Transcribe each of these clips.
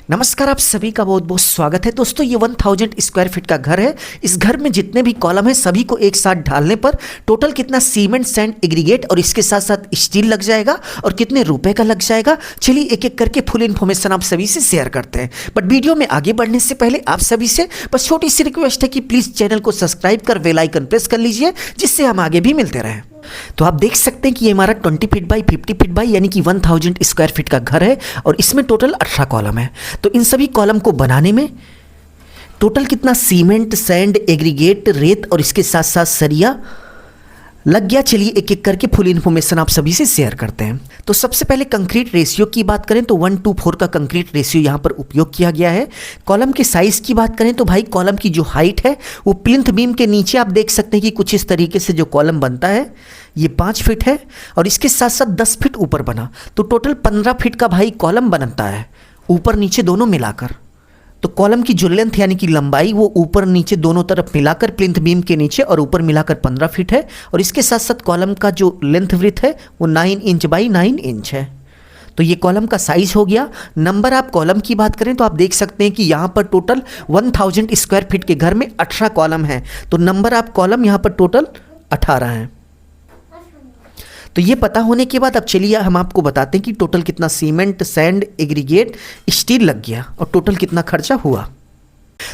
नमस्कार, आप सभी का बहुत बहुत स्वागत है। दोस्तों, ये 1000 स्क्वायर फीट का घर है। इस घर में जितने भी कॉलम है सभी को एक साथ ढालने पर टोटल कितना सीमेंट, सैंड, एग्रीगेट और इसके साथ साथ स्टील लग जाएगा और कितने रुपए का लग जाएगा, चलिए एक एक करके फुल इन्फॉर्मेशन आप सभी से शेयर करते हैं। बट वीडियो में आगे बढ़ने से पहले आप सभी से बस छोटी सी रिक्वेस्ट है कि प्लीज़ चैनल को सब्सक्राइब कर बेल आइकन प्रेस कर लीजिए, जिससे हम आगे भी मिलते रहें। तो आप देख सकते हैं कि ये हमारा 20 फीट बाई 50 फीट बाई यानी कि 1000 स्क्वायर फीट का घर है और इसमें टोटल 18 कॉलम है। तो इन सभी कॉलम को बनाने में टोटल कितना सीमेंट, सैंड, एग्रीगेट, रेत और इसके साथ साथ सरिया लग गया, चलिए एक एक करके फुल इन्फॉर्मेशन आप सभी से शेयर करते हैं। तो सबसे पहले कंक्रीट रेशियो की बात करें तो 1:4 का कंक्रीट रेशियो यहाँ पर उपयोग किया गया है। कॉलम के साइज़ की बात करें तो भाई कॉलम की जो हाइट है वो प्लिंथ बीम के नीचे आप देख सकते हैं कि कुछ इस तरीके से जो कॉलम बनता है ये 5 फीट है और इसके साथ साथ 10 फीट ऊपर बना, तो टोटल 15 फीट का भाई कॉलम बनता है ऊपर नीचे दोनों मिलाकर। तो कॉलम की जो लेंथ यानी कि लंबाई वो ऊपर नीचे दोनों तरफ मिलाकर प्लिंथ बीम के नीचे और ऊपर मिलाकर 15 फीट है और इसके साथ साथ कॉलम का जो लेंथ विड्थ है वो 9 इंच बाई 9 इंच है। तो ये कॉलम का साइज हो गया। नंबर आप कॉलम की बात करें तो आप देख सकते हैं कि यहाँ पर टोटल 1000 स्क्वायर फीट के घर में 18 कॉलम है, तो नंबर आप कॉलम यहाँ पर टोटल 18 हैं। तो ये पता होने के बाद अब चलिए हम आपको बताते हैं कि टोटल कितना सीमेंट, सैंड, एग्रीगेट, स्टील लग गया और टोटल कितना खर्चा हुआ।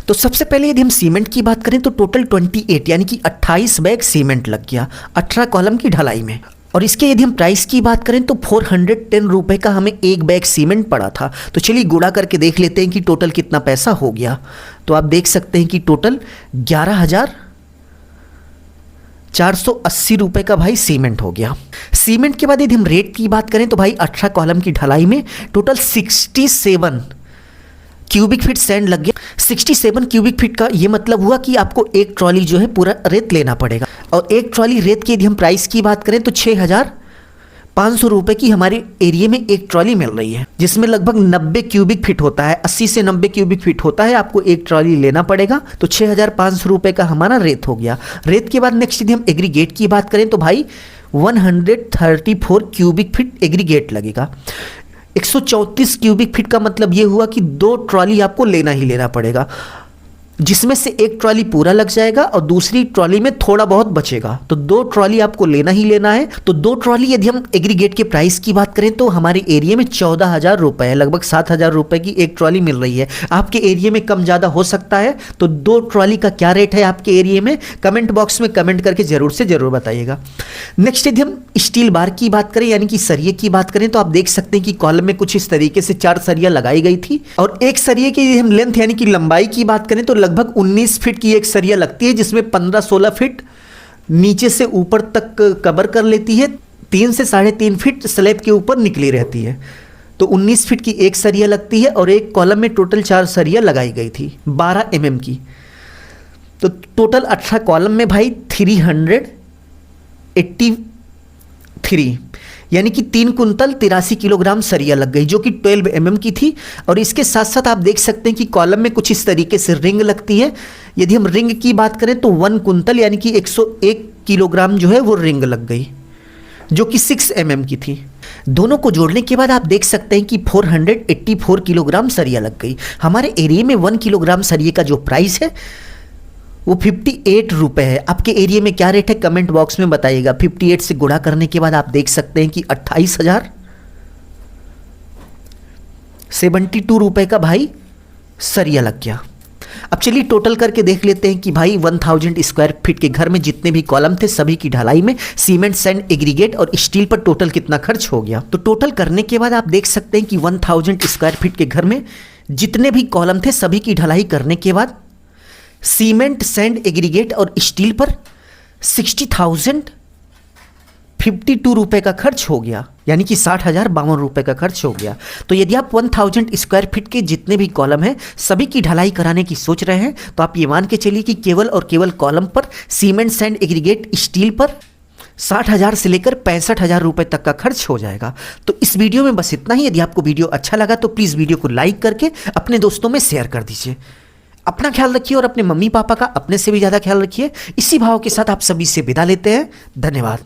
तो सबसे पहले यदि हम सीमेंट की बात करें तो टोटल 28 यानी कि 28 बैग सीमेंट लग गया 18 कॉलम की ढलाई में। और इसके यदि हम प्राइस की बात करें तो 410 रुपये का हमें एक बैग सीमेंट पड़ा था। तो चलिए गुणा करके देख लेते हैं कि टोटल कितना पैसा हो गया। तो आप देख सकते हैं कि टोटल 11,480 रुपये का भाई सीमेंट हो गया। सीमेंट के बाद यदि हम रेट की बात करें तो भाई 18 कॉलम की ढलाई में टोटल 67 क्यूबिक फीट सैंड लग गया। 67 क्यूबिक फीट का ये मतलब हुआ कि आपको एक ट्रॉली जो है पूरा रेत लेना पड़ेगा और एक ट्रॉली रेत की यदि हम प्राइस की बात करें तो 6,500 रुपये की हमारे एरिया में एक ट्रॉली मिल रही है, जिसमें लगभग 90 क्यूबिक फीट होता है, 80 से 90 क्यूबिक फीट होता है, आपको एक ट्रॉली लेना पड़ेगा। तो 6,500 रुपये का हमारा रेत हो गया। रेत के बाद नेक्स्ट यदि हम एग्रीगेट की बात करें तो भाई 134 क्यूबिक फीट एग्रीगेट लगेगा। 134 क्यूबिक फीट का मतलब ये हुआ कि 2 ट्रॉली आपको लेना ही लेना पड़ेगा, जिसमें से एक ट्रॉली पूरा लग जाएगा और दूसरी ट्रॉली में थोड़ा बहुत बचेगा। तो 2 ट्रॉली आपको लेना ही लेना है। तो 2 ट्रॉली यदि हम एग्रीगेट के प्राइस की बात करें तो हमारे एरिया में 14,000 रुपये है, लगभग 7,000 रुपये की एक ट्रॉली मिल रही है। आपके एरिया में कम ज़्यादा हो सकता है। तो 2 ट्रॉली का क्या रेट है आपके एरिया में, कमेंट बॉक्स में कमेंट करके ज़रूर से ज़रूर बताइएगा। नेक्स्ट यदि हम स्टील बार की बात करें यानी कि सरिये की बात करें तो आप देख सकते हैं कि कॉलम में कुछ इस तरीके से 4 सरिया लगाई गई थी और एक सरिये की हम लेंथ यानी कि लंबाई की बात करें तो लगभग 19 फीट की एक सरिया लगती है, जिसमें 15-16 फीट नीचे से ऊपर तक कवर कर लेती है, 3 से 3.5 फीट स्लैब के ऊपर निकली रहती है। तो 19 फीट की एक सरिया लगती है और एक कॉलम में टोटल 4 सरिया लगाई गई थी 12 mm की। तो टोटल 18 कॉलम में भाई 383 यानी कि 3 कुंतल 83 किलोग्राम सरिया लग गई, जो कि 12 mm की थी। और इसके साथ साथ आप देख सकते हैं कि कॉलम में कुछ इस तरीके से रिंग लगती है। यदि हम रिंग की बात करें तो 1 कुंतल यानी कि 101 किलोग्राम जो है वो रिंग लग गई, जो कि 6 mm की थी। दोनों को जोड़ने के बाद आप देख सकते हैं कि 484 किलोग्राम सरिया लग गई। हमारे एरिया में 1 किलोग्राम सरिये का जो प्राइस है वो 58 रुपये है। आपके एरिया में क्या रेट है कमेंट बॉक्स में बताइएगा। 58 से गुणा करने के बाद आप देख सकते हैं कि 28,072 रुपये का भाई सरिया लग गया। अब चलिए टोटल करके देख लेते हैं कि भाई 1000 स्क्वायर फीट के घर में जितने भी कॉलम थे सभी की ढलाई में सीमेंट, सैंड, एग्रीगेट और स्टील पर टोटल कितना खर्च हो गया। तो टोटल करने के बाद आप देख सकते हैं कि 1000 स्क्वायर फीट के घर में जितने भी कॉलम थे सभी की ढलाई करने के बाद सीमेंट, सैंड, एग्रीगेट और स्टील पर 60,052 रुपये का खर्च हो गया, यानी कि 60,052 रुपये का खर्च हो गया। तो यदि आप 1000 स्क्वायर फीट के जितने भी कॉलम हैं सभी की ढलाई कराने की सोच रहे हैं तो आप ये मान के चलिए कि केवल और केवल कॉलम पर सीमेंट, सैंड, एग्रीगेट, स्टील पर 60,000 से लेकर 65,000 रुपये तक का खर्च हो जाएगा। तो इस वीडियो में बस इतना ही। यदि आपको वीडियो अच्छा लगा तो प्लीज़ वीडियो को लाइक करके अपने दोस्तों में शेयर कर दीजिए। अपना ख्याल रखिए और अपने मम्मी पापा का अपने से भी ज़्यादा ख्याल रखिए। इसी भाव के साथ आप सभी से विदा लेते हैं। धन्यवाद।